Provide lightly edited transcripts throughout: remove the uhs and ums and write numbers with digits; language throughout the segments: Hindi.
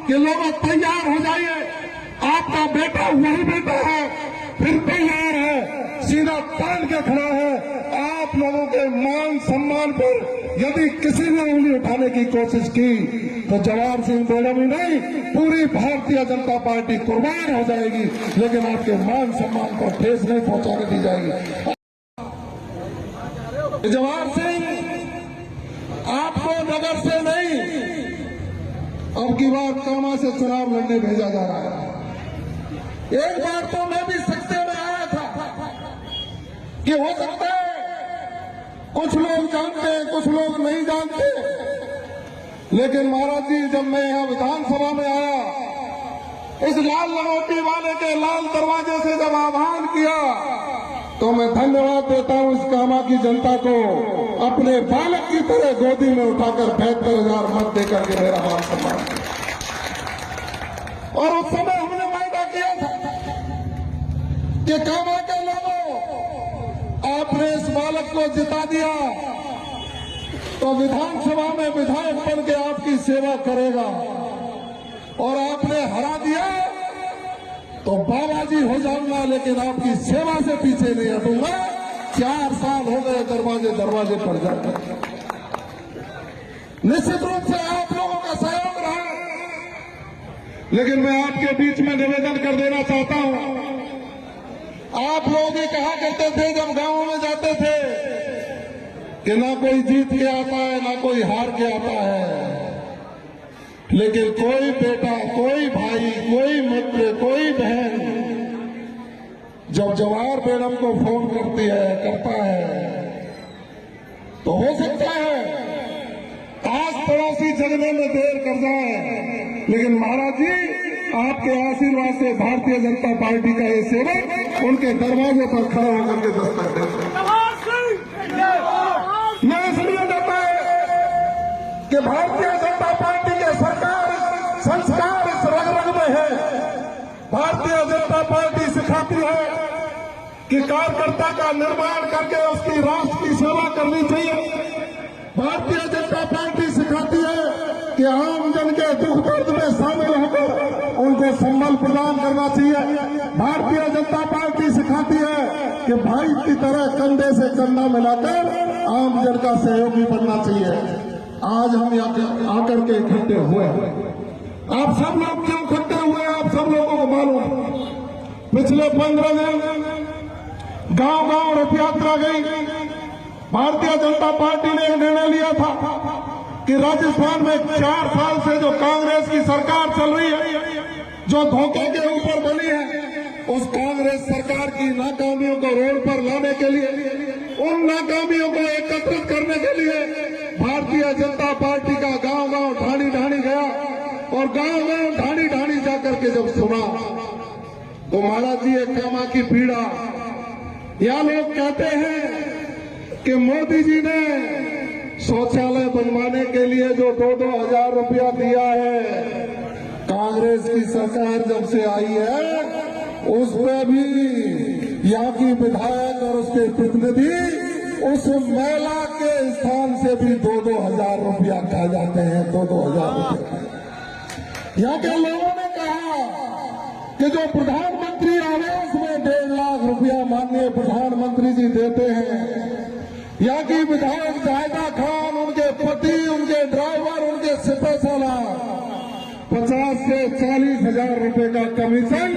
कि लोगों तैयार हो जाइए, आपका बेटा वही बेटा है, फिर तैयार है, सीधा तान के खड़ा है। आप लोगों के मान सम्मान पर यदि किसी ने उंगली उठाने की कोशिश की तो जवाहर सिंह बेड़म ही नहीं, पूरी भारतीय जनता पार्टी कुर्बान हो जाएगी, लेकिन आपके मान सम्मान पर ठेस नहीं पहुंचाने दी जाएगी। जवाहर सिंह, आपको नगर से नहीं, अब की बार कामा से चुनाव लड़ने भेजा जा रहा है। एक बार तो मैं भी सत्ते में आया था कि हो सकता है कुछ लोग जानते हैं, कुछ लोग नहीं जानते, लेकिन महाराज जी, जब मैं यहां विधानसभा में आया, इस लाल लंगोटी वाले के लाल दरवाजे से जब आह्वान किया, तो मैं धन्यवाद देता हूं इस कामा की जनता को, अपने बालक की तरह गोदी में उठाकर 72,000 मत देकर के मेरा मान सम्मान किया। और उस समय हमने वायदा किया था कि कामा के लोगों, आपने इस बालक को जिता दिया तो विधानसभा में विधायक बन के आपकी सेवा करेगा, और आपने हरा दिया तो बाबाजी हो जाऊंगा, लेकिन आपकी सेवा से पीछे नहीं हटूंगा। 4 साल हो गए दरवाजे दरवाजे पर जाते। निश्चित रूप से आप लोगों का सहयोग रहा, लेकिन मैं आपके बीच में निवेदन कर देना चाहता हूं। आप लोग ये कहा करते थे जब गांवों में जाते थे कि ना कोई जीत के आता है, ना कोई हार के आता है, लेकिन कोई बेटा, कोई भाई, कोई मित्र, कोई बहन जब जवाहर बेगम को फोन करता है तो हो सकता है आस पड़ोसी जगने में देर कर जाए, लेकिन महाराज जी, आपके आशीर्वाद से भारतीय जनता पार्टी का ये सेवक उनके दरवाजे पर खड़ा होकर के दस्तक देता है। मैं इसलिए कहता है कि भारतीय जनता पार्टी के सरकार संस्कार इस रग रग में है। भारतीय जनता पार्टी सिखाती है कि कार्यकर्ता का निर्माण करके उसकी राष्ट्र की सेवा करनी चाहिए। भारतीय जनता पार्टी सिखाती है कि आम जन के दुख दर्द में शामिल होकर उनको संबल प्रदान करना चाहिए। भारतीय जनता पार्टी सिखाती है कि भाई की तरह कंधे से कंधा मिलाकर आम जन का सहयोगी बनना चाहिए। आज हम आकर के इकट्ठे हुए, आप सब लोग क्यों इकट्ठे हुए, आप सब लोगों को मालूम। पिछले 15 दिन गांव गांव रथ यात्रा गई। भारतीय जनता पार्टी ने निर्णय लिया था कि राजस्थान में 4 साल से जो कांग्रेस की सरकार चल रही है, जो धोखे के ऊपर बनी है, उस कांग्रेस सरकार की नाकामियों को रोड पर लाने के लिए, उन नाकामियों को एकत्रित करने के लिए भारतीय जनता पार्टी का गांव गांव ढाणी ढाणी गया, और गांव गांव ढाणी ढाणी जाकर के जब सुना तो महाराज जी, एक कामा की पीड़ा। यह लोग कहते हैं कि मोदी जी ने शौचालय बनवाने के लिए जो 2-2 हजार रुपया दिया है, कांग्रेस की सरकार जब से आई है उसमें भी यहाँ की विधायक और उसके प्रतिनिधि उस महिला के स्थान से भी 2-2 हजार रुपया खा जाते हैं। 2-2 हजार रुपया यहाँ के लोगों ने कहा कि जो प्रधानमंत्री आवास में 1.5 लाख रुपया माननीय प्रधानमंत्री जी देते हैं, यहाँ की विधायक जायदा खान, उनके पति, उनके ड्राइवर, उनके सिपह सालार 50 से 40 हजार रुपए का कमीशन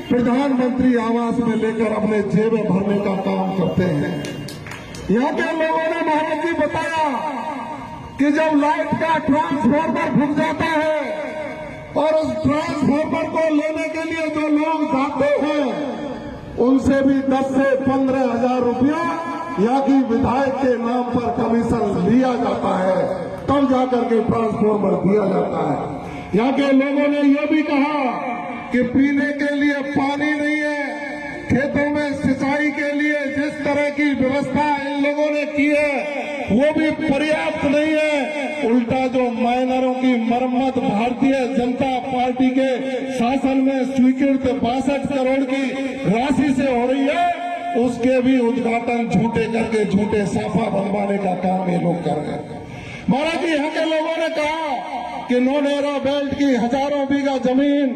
प्रधानमंत्री आवास में लेकर अपने जेबें भरने का काम करते हैं। यहाँ के लोगों ने महाराज जी बताया कि जब लाइट का ट्रांसफार्मर फूट जाता है और उस ट्रांसफार्मर को लेने के लिए जो लोग जाते हैं उनसे भी 10 से 15 हजार रुपया यहाँ की विधायक के नाम पर कमीशन लिया जाता है, तब जाकर के ट्रांसफार्मर दिया जाता है। यहाँ के लोगों ने यह भी कहा कि पीने के लिए पानी नहीं है, खेतों में सिंचाई के लिए जिस तरह की व्यवस्था इन लोगों ने की है वो भी पर्याप्त नहीं है। उल्टा जो माइनरों की मरम्मत भारतीय जनता पार्टी के शासन में स्वीकृत 62 करोड़ की राशि से हो रही है, उसके भी उद्घाटन झूठे करके झूठे साफा बनवाने का काम ये लोग कर रहे हैं। महाराज जी, यहाँ के लोगों ने कहा कि नौनेरा बेल्ट की हजारों बीघा जमीन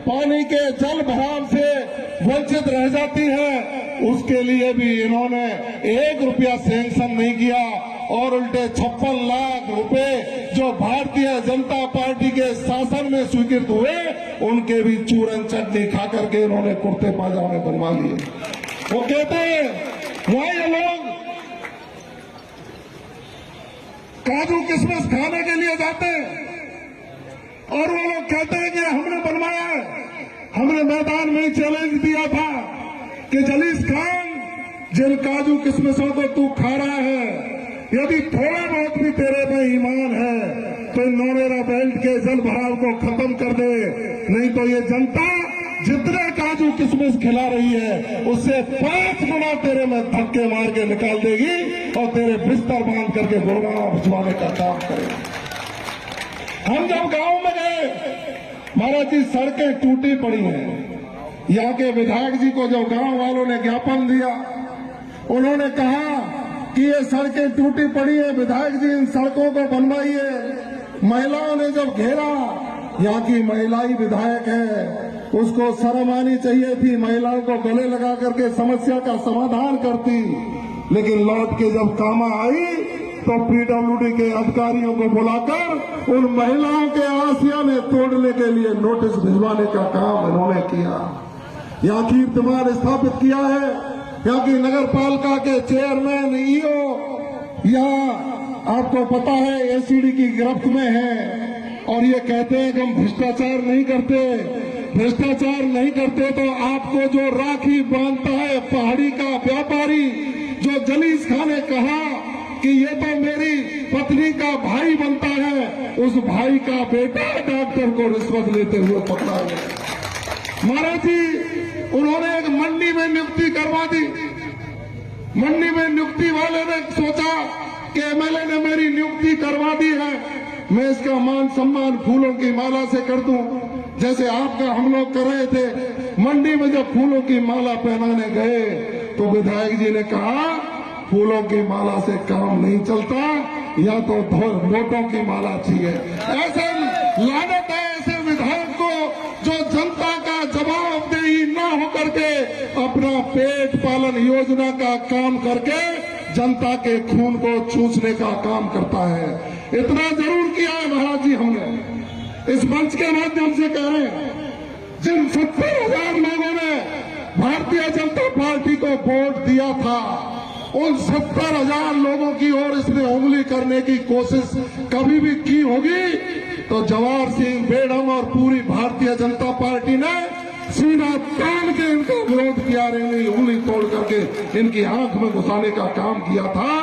पानी के जल भराव से वंचित रह जाती है, उसके लिए भी इन्होंने 1 रुपया सैंक्शन नहीं किया और उल्टे 56 लाख रुपए जो भारतीय जनता पार्टी के शासन में स्वीकृत हुए उनके भी चूरन चटनी खा करके इन्होंने कुर्ते पाजामे बनवा लिए। वो कहते हैं वहां ये लोग काजू किशमिश खाने के लिए जाते हैं और वो लोग कहते हैं कि हमने बनवाया है। हमने मैदान में चैलेंज दिया था कि जलीस खान, जिन काजू किशमिशों को तू खा रहा है, यदि थोड़ा बहुत भी तेरे में ईमान है तो नौनेरा बेल्ट के जल भराव को खत्म कर दे, नहीं तो ये जनता जितने काजू किशमिश खिला रही है उससे 5 गुना तेरे में धक्के मार के निकाल देगी और तेरे बिस्तर बांध करके गुड़गांव भिजवाने का काम करेगी। हम जब गांव में गए, महाराज जी सड़कें टूटी पड़ी हैं। यहाँ के विधायक जी को जब गांव वालों ने ज्ञापन दिया, उन्होंने कहा कि ये सड़कें टूटी पड़ी है, विधायक जी इन सड़कों को बनवाइए। महिलाओं ने जब घेरा, यहाँ की महिलाई विधायक है, उसको शर्म आनी चाहिए थी, महिलाओं को गले लगा करके समस्या का समाधान करती, लेकिन लौट के जब कामा आई तो पीडब्ल्यूडी के अधिकारियों को बुलाकर उन महिलाओं के आसियाने तोड़ने के लिए नोटिस भिजवाने का काम इन्होंने किया। यहाँ कीर्तिमान स्थापित किया है। यहाँ की नगर पालिका के चेयरमैन, ईओ यहाँ आपको पता है एसीडी की गिरफ्त में है और ये कहते हैं कि हम भ्रष्टाचार नहीं करते। भ्रष्टाचार नहीं करते तो आपको जो राखी बांधता है पहाड़ी का व्यापारी, जो जलीस खान ने कहा कि ये तो मेरी पत्नी का भाई बनता है, उस भाई का बेटा डॉक्टर को रिश्वत लेते हुए पकड़ा गया। महाराज जी उन्होंने एक मंडी में नियुक्ति करवा दी। मंडी में नियुक्ति वाले ने सोचा कि एमएलए ने मेरी नियुक्ति करवा दी है, मैं इसका मान सम्मान फूलों की माला से कर दूं, जैसे आपका हम लोग कर रहे थे। मंडी में जब फूलों की माला पहनाने गए तो विधायक जी ने कहा फूलों की माला से काम नहीं चलता, या तो नोटों की माला चाहिए। ऐसे लानत है ऐसे विधायक को जो जनता का जवाबदेही न होकर के अपना पेट पालन योजना का काम करके जनता के खून को चूसने का काम करता है। इतना जरूर किया है महाराज जी, हमने इस मंच के माध्यम से कह रहे हैं, जिन 70,000 लोगों ने भारतीय जनता पार्टी को वोट दिया था, उन 70,000 लोगों की ओर इसने उंगली करने की कोशिश कभी भी की होगी तो जवाहर सिंह बेडम और पूरी भारतीय जनता पार्टी ने सीधा तान के इनका विरोध किया, इनकी उंगली तोड़ करके इनकी आंख में घुसाने का काम किया था।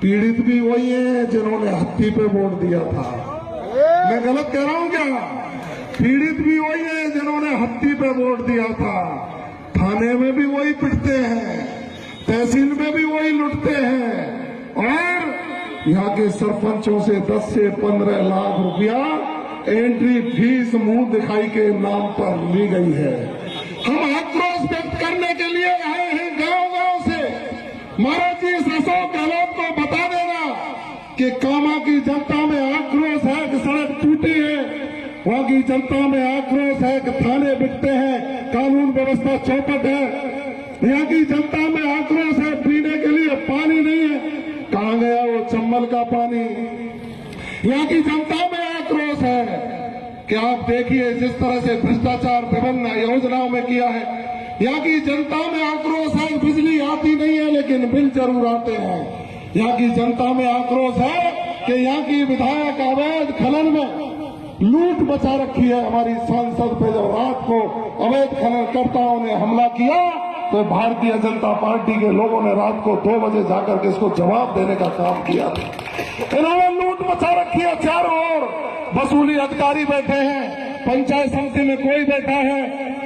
पीड़ित भी वही है जिन्होंने हत्ती पे वोट दिया था। मैं गलत कह रहा हूं क्या? पीड़ित भी वही है जिन्होंने हत्ती पे वोट दिया था। थाने में भी वही पिटते हैं, तहसील में भी वही लुटते हैं और यहाँ के सरपंचों से 10 से 15 लाख रुपया एंट्री फीस मुंह दिखाई के नाम पर ली गई है। हम आक्रोश व्यक्त करने के लिए आए हैं गांव-गांव से। महाराज जी इस अशोक गहलोत को बता देना कि कामा की जनता में आक्रोश है कि सड़क टूटी है, वहां की जनता में आक्रोश है कि थाने बिकते हैं, कानून व्यवस्था चौपट है। यहाँ की जनता में आक्रोश है पीने के लिए पानी नहीं है, कहाँ गया वो चंबल का पानी। यहाँ की जनता में आक्रोश है कि आप देखिए जिस तरह से भ्रष्टाचार विभिन्न योजनाओं में किया है। यहाँ की जनता में आक्रोश है बिजली आती नहीं है लेकिन बिल जरूर आते हैं। यहाँ की जनता में आक्रोश है कि यहाँ की विधायक अवैध खनन में लूट मचा रखी है। हमारी सांसद पे जब रात को अवैध खननकर्ताओं ने हमला किया तो भारतीय जनता पार्टी के लोगों ने रात को 2 बजे जाकर के इसको जवाब देने का काम किया था। इन्होंने लूट मचा रखी है चारों ओर। वसूली अधिकारी बैठे हैं, पंचायत समिति में कोई बैठा है,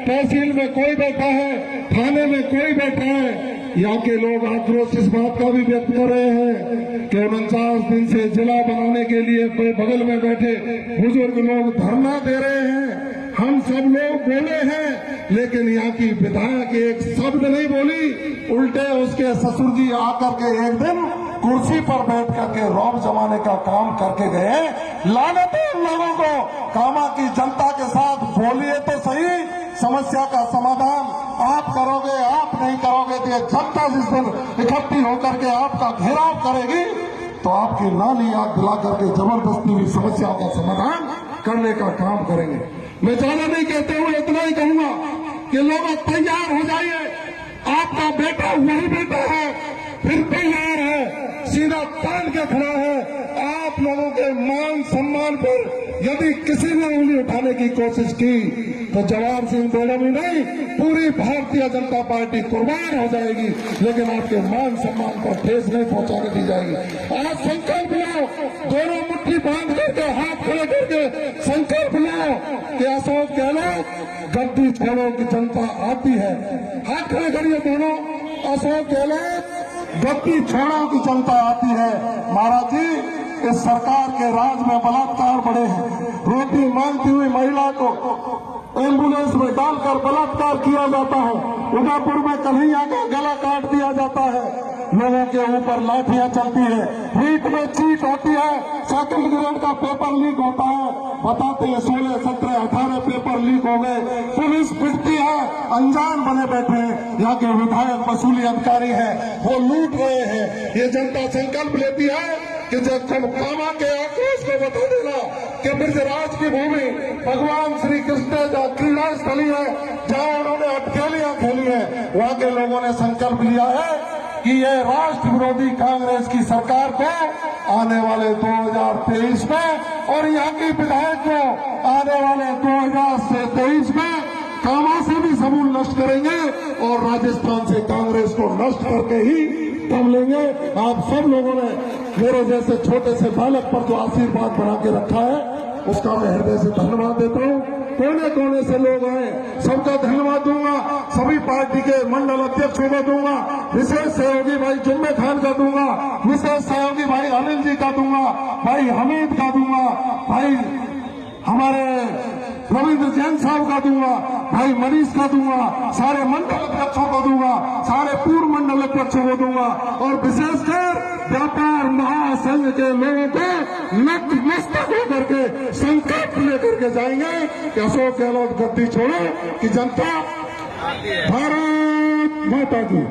तहसील में कोई बैठा है, थाने में कोई बैठा है। यहाँ के लोग आक्रोश इस बात का भी व्यक्त कर रहे हैं कि 49 दिन से जिला बनाने के लिए बगल में बैठे बुजुर्ग लोग धरना दे रहे हैं। हम सब लोग बोले हैं लेकिन यहाँ की विधायक एक शब्द नहीं बोली, उल्टे उसके ससुर जी आकर के एक दिन कुर्सी पर बैठ करके रौब जमाने का काम करके गए। लानत है उन लोगों को। कामा की जनता के साथ बोलिए तो सही, समस्या का समाधान आप करोगे, आप नहीं करोगे तो ये जनता जिस दिन इकट्ठी होकर के आपका घेराव करेगी तो आपकी नाली आग दिला करके जबरदस्ती हुई समस्याओं का समाधान करने का काम करेंगे। मैं ज्यादा नहीं कहते हुए इतना ही कहूंगा कि लोग तैयार हो जाइए। आपका बेटा वही बेटा है, फिर तैयार है, सीधा तान के खड़ा है। आप लोगों के मान सम्मान पर यदि किसी ने उंगली उठाने की कोशिश की तो जवाहर सिंह बेडमी नहीं, पूरी भारतीय जनता पार्टी कुर्बान हो जाएगी, लेकिन आपके मान सम्मान पर ठेस नहीं पहुंचाने दी जाएगी। आज संकल्प लो, दोनों मुट्ठी बांध करके हाथ खड़े करके संकल्प लो कि अशोक गहलोत गद्दी छोड़ो की जनता आती है। हाथ खड़े करिए दोनों, अशोक गहलोत गद्दी छोड़ो की जनता आती है। महाराज जी, इस सरकार के राज में बलात्कार बढ़े हैं। रोटी मांगती हुई महिला को एम्बुलेंस में डालकर बलात्कार किया जाता है। उदयपुर में कन्हैया का गला काट दिया जाता है। लोगों के ऊपर लाठियां चलती है, हीट में चीट होती है, सेकंड ग्रेड का पेपर लीक होता है। बताते हैं 16, 17, 18 पेपर लीक हो गए। पुलिस पिटती है, अनजान बने बैठे हैं। यहाँ के विधायक वसूली अधिकारी हैं, वो लूट रहे हैं। ये जनता संकल्प लेती है कि जब कामा के आक्रोश को बता देना कि ब्रजराज की भूमि भगवान श्री कृष्ण का क्रीड़ा स्थली है, जहाँ उन्होंने अटकेलियां खेली है, वहाँ के लोगों ने संकल्प लिया है कि ये राष्ट्र विरोधी कांग्रेस की सरकार को आने वाले 2023 में और यहाँ की विधायक को आने वाले 2023 में कामा से भी समूल नष्ट करेंगे और राजस्थान से कांग्रेस को नष्ट करके ही दम लेंगे। आप सब लोगों ने मेरे जैसे छोटे से बालक पर जो आशीर्वाद बना के रखा है, उसका मैं हृदय से धन्यवाद देता हूँ। कोने कोने से लोग आए, सबका धन्यवाद दूंगा। सभी पार्टी के मंडल अध्यक्षों को दूंगा, विशेष सहयोगी भाई जुम्मे खान का दूंगा, विशेष सहयोगी भाई अनिल जी का दूंगा, भाई हमीद का दूंगा, भाई हमारे रविंद्र जैन साहब का दूंगा, भाई मनीष का दूंगा, सारे मंडल अध्यक्षों को दूंगा, सारे पूर्व मंडल अध्यक्षों को दूंगा और विशेषकर व्यापार महासंघ के लोगों को नतमस्तक होकर के संकल्प लेकर के जाएंगे कि अशोक गहलोत गद्दी छोड़ो कि जनता भारत माता की